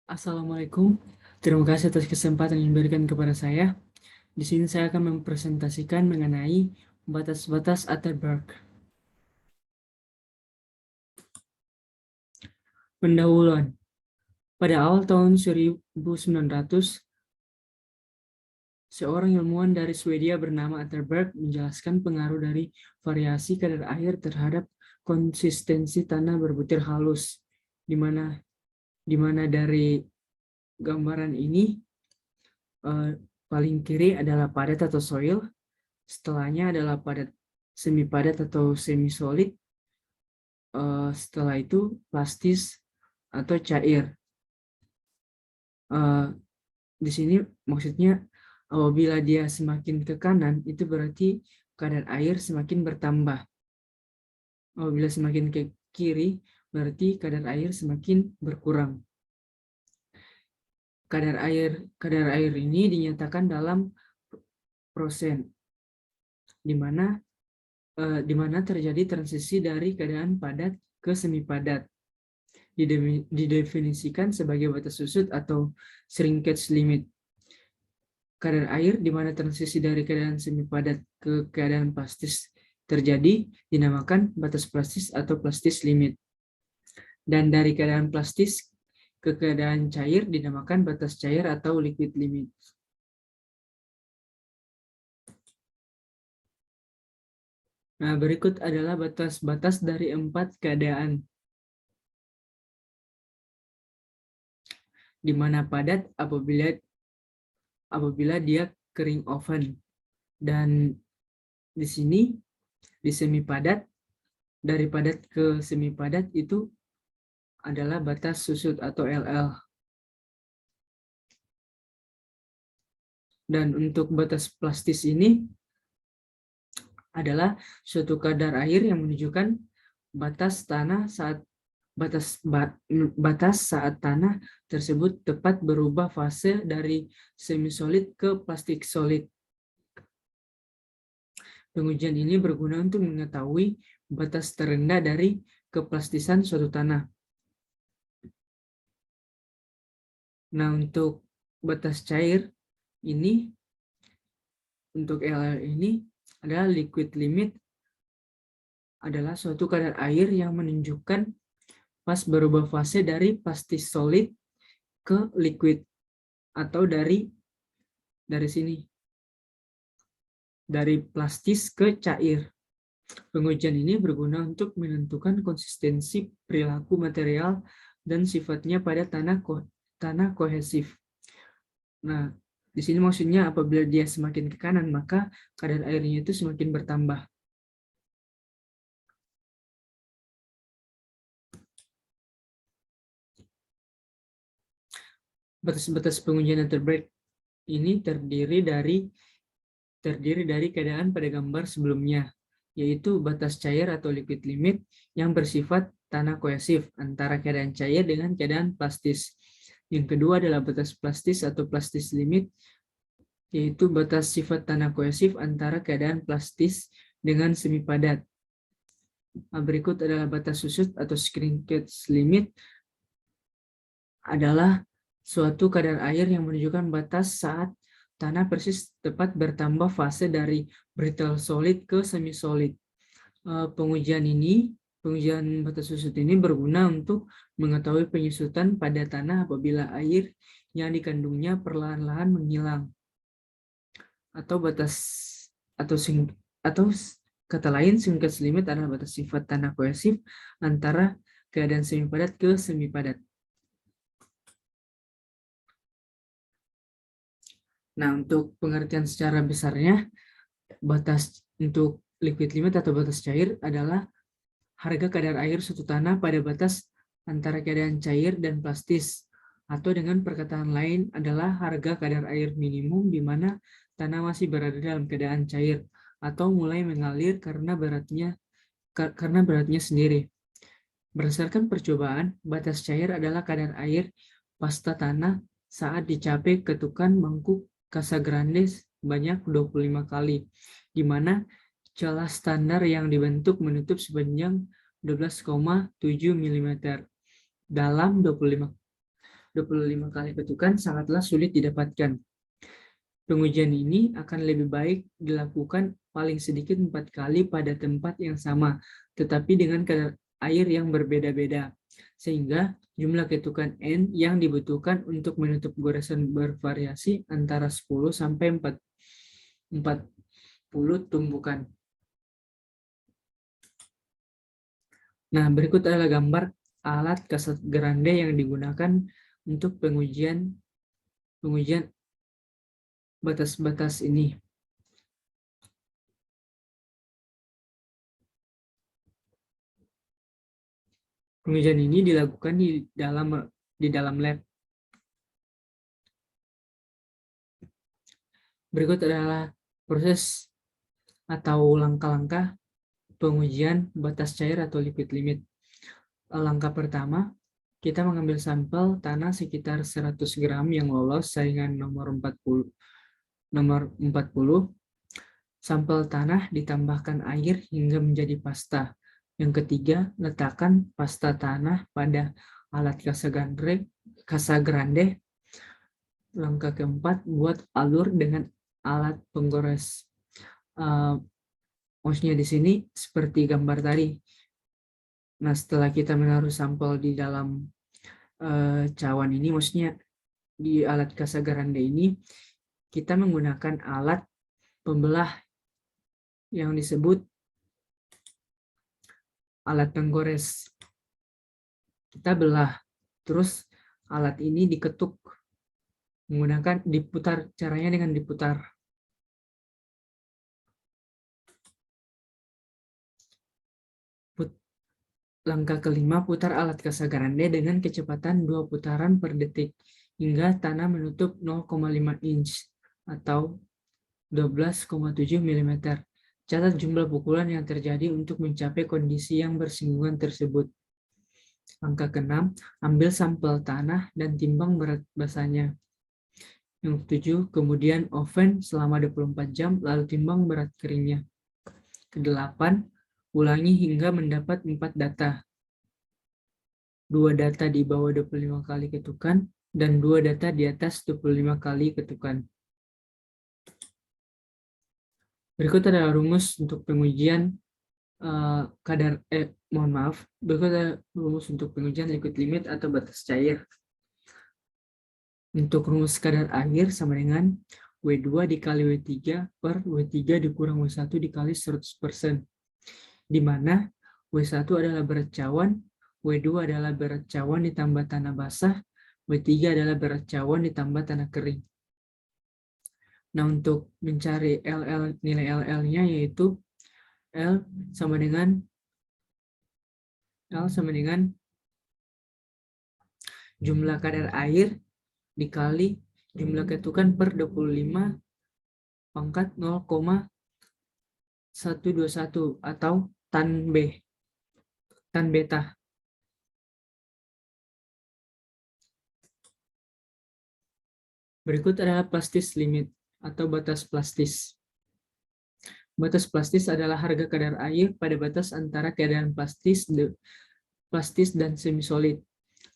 Assalamualaikum. Terima kasih atas kesempatan yang diberikan kepada saya. Di sini saya akan mempresentasikan mengenai batas-batas Atterberg. Pendahuluan. Pada awal tahun 1900, seorang ilmuwan dari Swedia bernama Atterberg menjelaskan pengaruh dari variasi kadar air terhadap konsistensi tanah berbutir halus, di mana dari gambaran ini paling kiri adalah padat atau soil, setelahnya adalah padat semi padat atau semi solid, setelah itu plastis atau cair. Di sini maksudnya apabila dia semakin ke kanan itu berarti kadar air semakin bertambah. Apabila semakin ke kiri berarti kadar air semakin berkurang. Kadar air ini dinyatakan dalam persen, di mana terjadi transisi dari keadaan padat ke semi padat. Didefinisikan sebagai batas susut atau shrinkage limit. Kadar air di mana transisi dari keadaan semi padat ke keadaan plastis terjadi dinamakan batas plastis atau plastis limit. Dan dari keadaan plastis ke keadaan cair dinamakan batas cair atau liquid limit. Nah, berikut adalah batas-batas dari 4 keadaan. Di mana padat apabila dia kering oven. Dan di sini di semi padat, dari padat ke semi padat itu adalah batas susut atau LL. Dan untuk batas plastis ini adalah suatu kadar air yang menunjukkan batas saat tanah tersebut tepat berubah fase dari semi solid ke plastik solid. Pengujian ini berguna untuk mengetahui batas terendah dari keplastisan suatu tanah. Nah, untuk batas cair ini, untuk LL ini adalah liquid limit, adalah suatu kadar air yang menunjukkan pas berubah fase dari plastis solid ke liquid, atau dari sini, dari plastis ke cair. Pengujian ini berguna untuk menentukan konsistensi perilaku material dan sifatnya pada tanah kohesif. Nah, di sini maksudnya apabila dia semakin ke kanan, maka kadar airnya itu semakin bertambah. Batas-batas pengujian Atterberg ini terdiri dari keadaan pada gambar sebelumnya, yaitu batas cair atau liquid limit yang bersifat tanah kohesif antara keadaan cair dengan keadaan plastis. Yang kedua adalah batas plastis atau plastis limit, yaitu batas sifat tanah kohesif antara keadaan plastis dengan semi padat. Berikut adalah batas susut atau shrinkage limit, adalah suatu kadar air yang menunjukkan batas saat tanah persis tepat bertambah fase dari brittle solid ke semi solid. Pengujian batas susut ini berguna untuk mengetahui penyusutan pada tanah apabila air yang dikandungnya perlahan-lahan menghilang. Atau kata lain, shrinkage limit adalah batas sifat tanah kohesif antara keadaan semi padat ke semi padat. Nah, untuk pengertian secara besarnya, batas untuk liquid limit atau batas cair adalah harga kadar air suatu tanah pada batas antara keadaan cair dan plastis, atau dengan perkataan lain adalah harga kadar air minimum di mana tanah masih berada dalam keadaan cair atau mulai mengalir karena beratnya sendiri. Berdasarkan percobaan, batas cair adalah kadar air pasta tanah saat dicapai ketukan mangkuk Casagrande sebanyak 25 kali, di mana celah standar yang dibentuk menutup sepanjang 12,7 mm dalam 25 25 kali ketukan sangatlah sulit didapatkan. Pengujian ini akan lebih baik dilakukan paling sedikit 4 kali pada tempat yang sama, tetapi dengan kadar air yang berbeda-beda, sehingga jumlah ketukan N yang dibutuhkan untuk menutup goresan bervariasi antara 10 sampai 40 tumbukan. Nah, berikut adalah gambar alat Casagrande yang digunakan untuk pengujian batas-batas ini. Pengujian ini dilakukan di dalam lab. Berikut adalah proses atau langkah-langkah pengujian batas cair atau liquid limit. Langkah pertama, kita mengambil sampel tanah sekitar 100 gram yang lolos saringan nomor 40. Sampel tanah ditambahkan air hingga menjadi pasta. Yang ketiga, letakkan pasta tanah pada alat Casagrande. Langkah keempat, buat alur dengan alat penggores. Maksudnya di sini seperti gambar tadi. Nah, setelah kita menaruh sampel di dalam cawan ini, maksudnya di alat Casagrande ini, kita menggunakan alat pembelah yang disebut alat penggores. Kita belah, terus alat ini diketuk menggunakan diputar, caranya dengan diputar. Langkah kelima, putar alat Casagrande dengan kecepatan 2 putaran per detik hingga tanah menutup 0,5 inch atau 12,7 mm. Catat jumlah pukulan yang terjadi untuk mencapai kondisi yang bersinggungan tersebut. Langkah keenam, ambil sampel tanah dan timbang berat basanya. Yang ketujuh, kemudian oven selama 24 jam lalu timbang berat keringnya. Kedelapan, ulangi hingga mendapat 4 data. 2 data di bawah 25 kali ketukan dan 2 data di atas 25 kali ketukan. Berikut adalah rumus untuk pengujian berikut adalah rumus untuk pengujian liquid limit atau batas cair. Untuk rumus kadar air sama dengan W2 dikali W3 per W3 dikurang W1 dikali 100%. Di mana W1 adalah berat cawan, W2 adalah berat cawan ditambah tanah basah, W3 adalah berat cawan ditambah tanah kering. Nah, untuk mencari nilai LL-nya yaitu L sama dengan jumlah kadar air dikali jumlah ketukan per 25 pangkat 0,121 atau tan beta. Berikut adalah plastis limit atau batas plastis. Batas plastis adalah harga kadar air pada batas antara keadaan plastis dan semisolid,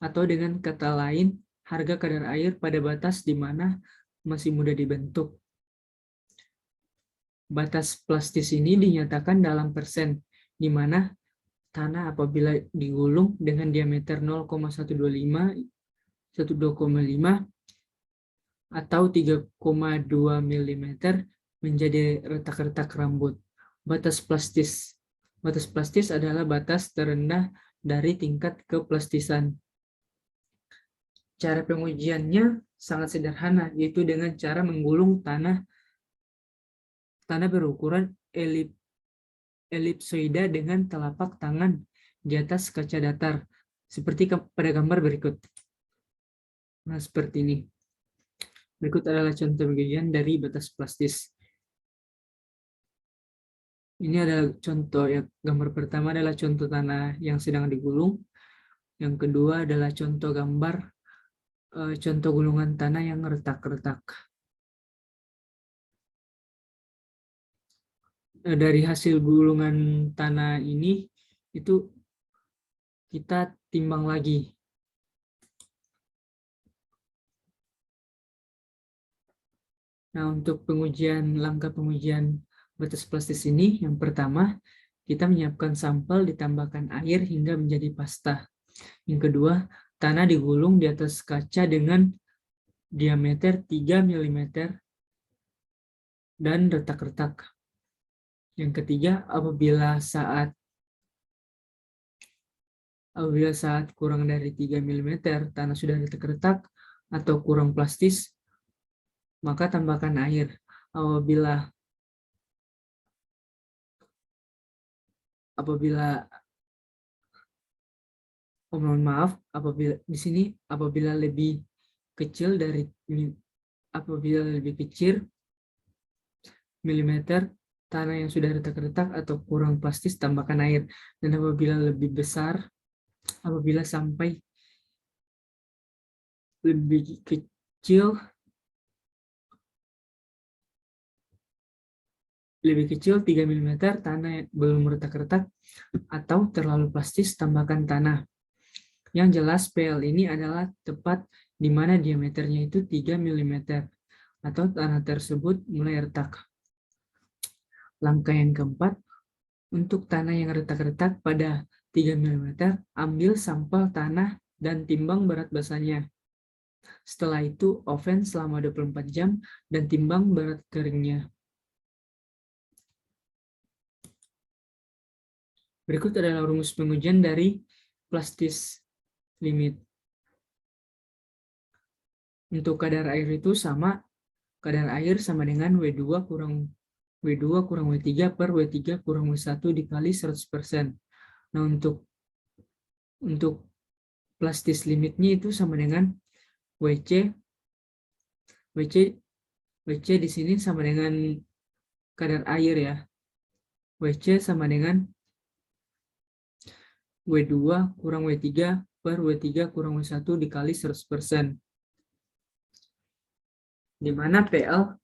atau dengan kata lain, harga kadar air pada batas di mana masih mudah dibentuk. Batas plastis ini dinyatakan dalam persen, di mana tanah apabila digulung dengan diameter 0,125 atau 3,2 mm menjadi retak-retak rambut. Batas plastis adalah batas terendah dari tingkat keplastisan. Cara pengujiannya sangat sederhana, yaitu dengan cara menggulung tanah berukuran elipsoida dengan telapak tangan di atas kaca datar, seperti pada gambar berikut. Nah, seperti ini. Berikut adalah contoh pengujian dari batas plastis. Ini adalah contoh, ya, gambar pertama adalah contoh tanah yang sedang digulung. Yang kedua adalah contoh gambar contoh gulungan tanah yang retak-retak. Dari hasil gulungan tanah ini, itu kita timbang lagi. Nah, untuk langkah pengujian batas plastis ini, yang pertama, kita menyiapkan sampel, ditambahkan air hingga menjadi pasta. Yang kedua, tanah digulung di atas kaca dengan diameter 3 mm dan retak-retak. Yang ketiga, apabila saat kurang dari 3 mm tanah sudah retak-retak atau kurang plastis, maka tambahkan air. Apabila mohon maaf, apabila lebih kecil milimeter tanah yang sudah retak-retak atau kurang plastis, tambahkan air. Dan apabila lebih besar, apabila sampai lebih kecil 3 mm, tanah yang belum retak-retak atau terlalu plastis, tambahkan tanah. Yang jelas PL ini adalah tepat di mana diameternya itu 3 mm atau tanah tersebut mulai retak. Langkah yang keempat, untuk tanah yang retak-retak pada 3 mm, ambil sampel tanah dan timbang berat basanya. Setelah itu, oven selama 24 jam dan timbang berat keringnya. Berikut adalah rumus pengujian dari plastis limit. Untuk kadar air itu kadar air sama dengan W2 kurang W3 per W3 kurang W1 dikali 100%. Nah, untuk plastis limitnya itu sama dengan WC di sini sama dengan kadar air ya. WC sama dengan W2 kurang W3 per W3 kurang W1 dikali 100%. Di mana PL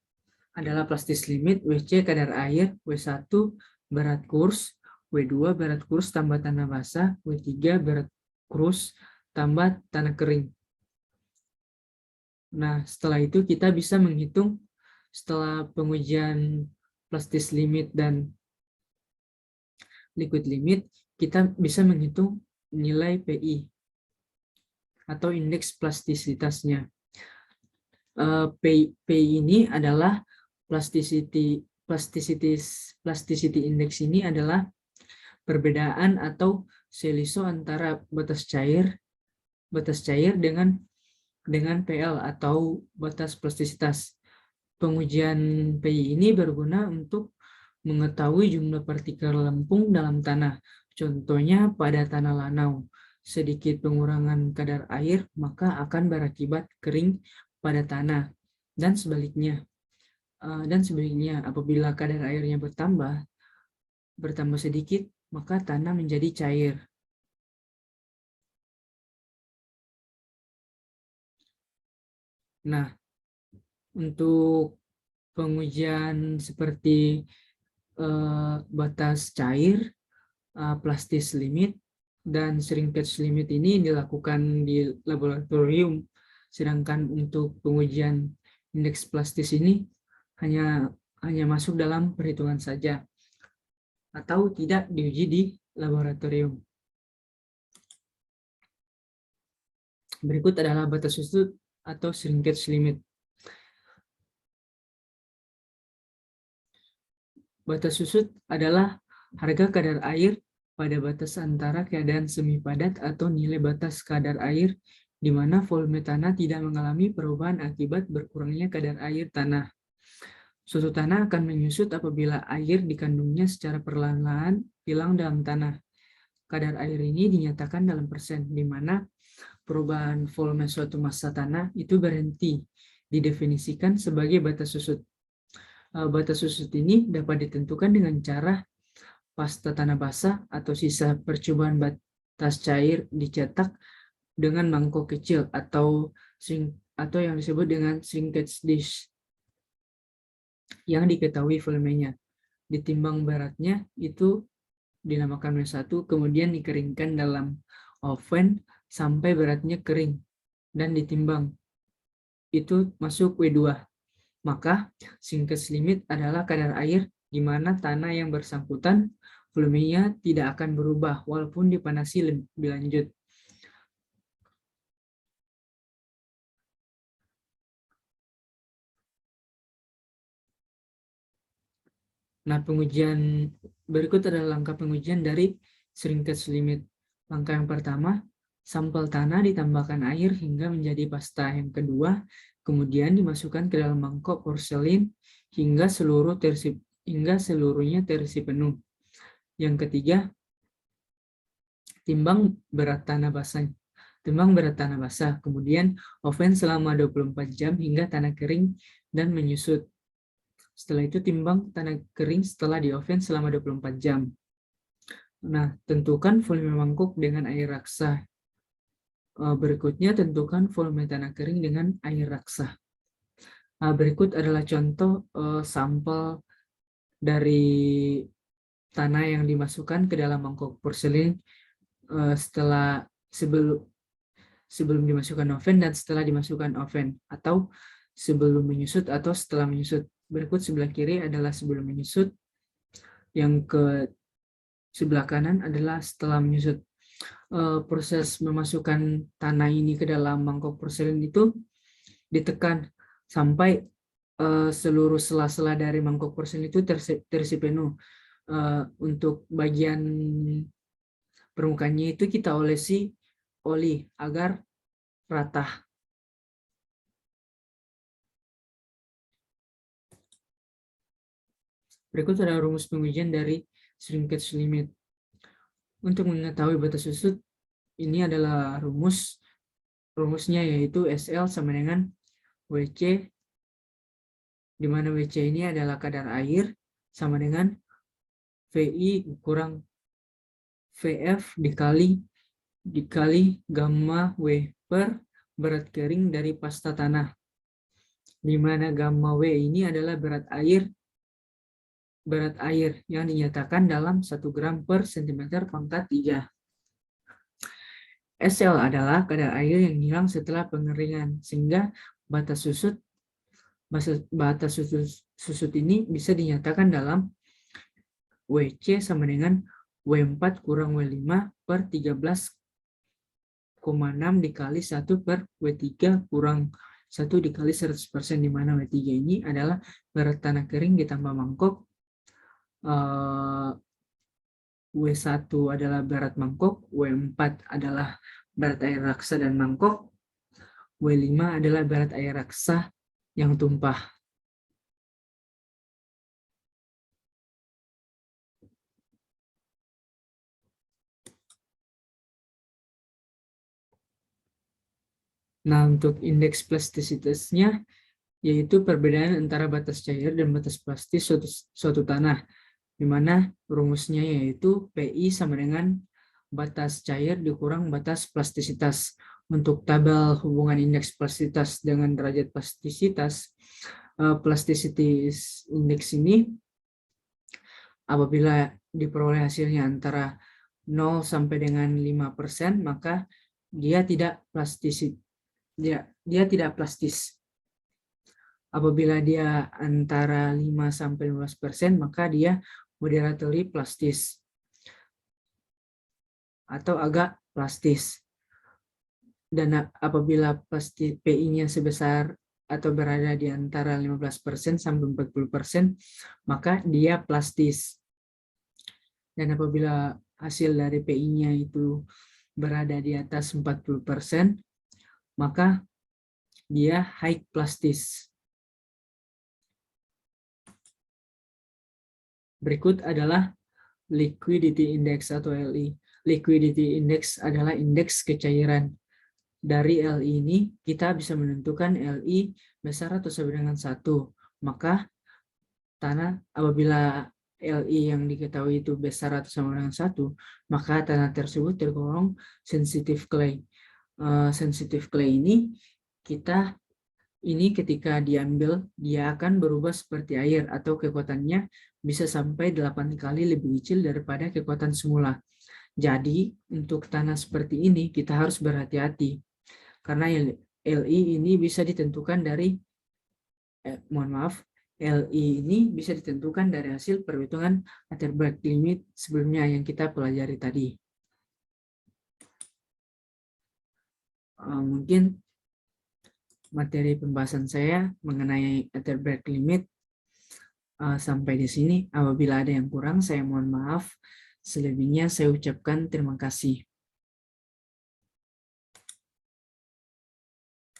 adalah plastis limit, WC kadar air, W1 berat kurs, W2 berat kurs tambah tanah basah, W3 berat kurs tambah tanah kering. Nah, setelah itu kita bisa menghitung, setelah pengujian plastis limit dan liquid limit, kita bisa menghitung nilai PI atau indeks plastisitasnya. PI ini adalah plasticity index ini adalah perbedaan atau seliso antara batas cair dengan PL atau batas plastisitas. Pengujian PI ini berguna untuk mengetahui jumlah partikel lempung dalam tanah. Contohnya pada tanah lanau, sedikit pengurangan kadar air maka akan berakibat kering pada tanah, dan sebaliknya. Apabila kadar airnya bertambah sedikit, maka tanah menjadi cair. Nah, untuk pengujian seperti batas cair, plastis limit, dan shrinkage limit ini dilakukan di laboratorium, sedangkan untuk pengujian indeks plastis ini hanya masuk dalam perhitungan saja atau tidak diuji di laboratorium. Berikut adalah batas susut atau shrinkage limit. Batas susut adalah harga kadar air pada batas antara keadaan semi padat atau nilai batas kadar air di mana volume tanah tidak mengalami perubahan akibat berkurangnya kadar air tanah. Susu tanah akan menyusut apabila air dikandungnya secara perlahan-lahan hilang dalam tanah. Kadar air ini dinyatakan dalam persen, di mana perubahan volume suatu massa tanah itu berhenti didefinisikan sebagai batas susut. Batas susut ini dapat ditentukan dengan cara pasta tanah basah atau sisa percobaan batas cair dicetak dengan mangkok kecil atau yang disebut dengan shrinkage dish yang diketahui volumenya. Ditimbang beratnya itu dinamakan W1, kemudian dikeringkan dalam oven sampai beratnya kering dan ditimbang. Itu masuk W2. Maka Sinkers limit adalah kadar air di mana tanah yang bersangkutan volumenya tidak akan berubah walaupun dipanasi lebih lanjut. Nah, pengujian berikut adalah langkah pengujian dari shrinkage limit. Langkah yang pertama, sampel tanah ditambahkan air hingga menjadi pasta. Yang kedua, kemudian dimasukkan ke dalam mangkok porselin hingga seluruhnya terisi penuh. Yang ketiga, timbang berat tanah basah. Kemudian oven selama 24 jam hingga tanah kering dan menyusut. Setelah itu timbang tanah kering setelah di oven selama 24 jam. Nah, tentukan volume mangkuk dengan air raksa. Berikutnya tentukan volume tanah kering dengan air raksa. Berikut adalah contoh sampel dari tanah yang dimasukkan ke dalam mangkok porselin sebelum dimasukkan oven dan setelah dimasukkan oven, atau sebelum menyusut atau setelah menyusut. Berikut sebelah kiri adalah sebelum menyusut, yang ke sebelah kanan adalah setelah menyusut. Proses memasukkan tanah ini ke dalam mangkok porselin itu ditekan sampai seluruh sela-sela dari mangkok porselin itu terisi penuh. Untuk bagian permukaannya itu kita olesi oli agar rata. Berikut adalah rumus pengujian dari shrinkage limit. Untuk mengetahui batas susut, ini adalah rumusnya, yaitu SL sama dengan WC, di mana WC ini adalah kadar air sama dengan VI kurang VF dikali gamma W per berat kering dari pasta tanah, di mana gamma W ini adalah berat air yang dinyatakan dalam 1 gram per cm pangkat 3. SL adalah kadar air yang hilang setelah pengeringan, sehingga batas susut ini bisa dinyatakan dalam WC sama dengan W4 kurang W5 per 13,6 dikali 1 per W3 kurang 1 dikali 100%, di mana W3 ini adalah berat tanah kering ditambah mangkok, W1 adalah berat mangkok, W4 adalah berat air raksa dan mangkok, W5 adalah berat air raksa yang tumpah. Nah, untuk indeks plastisitasnya, yaitu perbedaan antara batas cair dan batas plastis suatu tanah, di mana rumusnya yaitu PI sama dengan batas cair dikurang batas plastisitas. Untuk tabel hubungan indeks plastisitas dengan derajat plastisitas, plasticity index ini apabila diperoleh hasilnya antara 0 sampai dengan 5%, maka dia tidak plastis. Apabila dia antara 5 sampai 15%, maka dia moderately plastis atau agak plastis. Dan apabila PI-nya sebesar atau berada di antara 15% sampai 40%, maka dia plastis. Dan apabila hasil dari PI-nya itu berada di atas 40%, maka dia high plastis. Berikut adalah liquidity index atau LI. Liquidity index adalah indeks kecairan. Dari LI ini kita bisa menentukan LI besar atau sama dengan 1. Maka tanah apabila LI yang diketahui itu besar atau sama dengan 1, maka tanah tersebut tergolong sensitive clay. Sensitive clay ini ketika diambil, dia akan berubah seperti air atau kekuatannya bisa sampai 8 kali lebih kecil daripada kekuatan semula. Jadi, untuk tanah seperti ini kita harus berhati-hati, karena LI ini bisa ditentukan dari LI ini bisa ditentukan dari hasil perhitungan Atterberg limit sebelumnya yang kita pelajari tadi. Mungkin materi pembahasan saya mengenai Atterberg limit sampai di sini. Apabila ada yang kurang, saya mohon maaf. Selebihnya saya ucapkan terima kasih.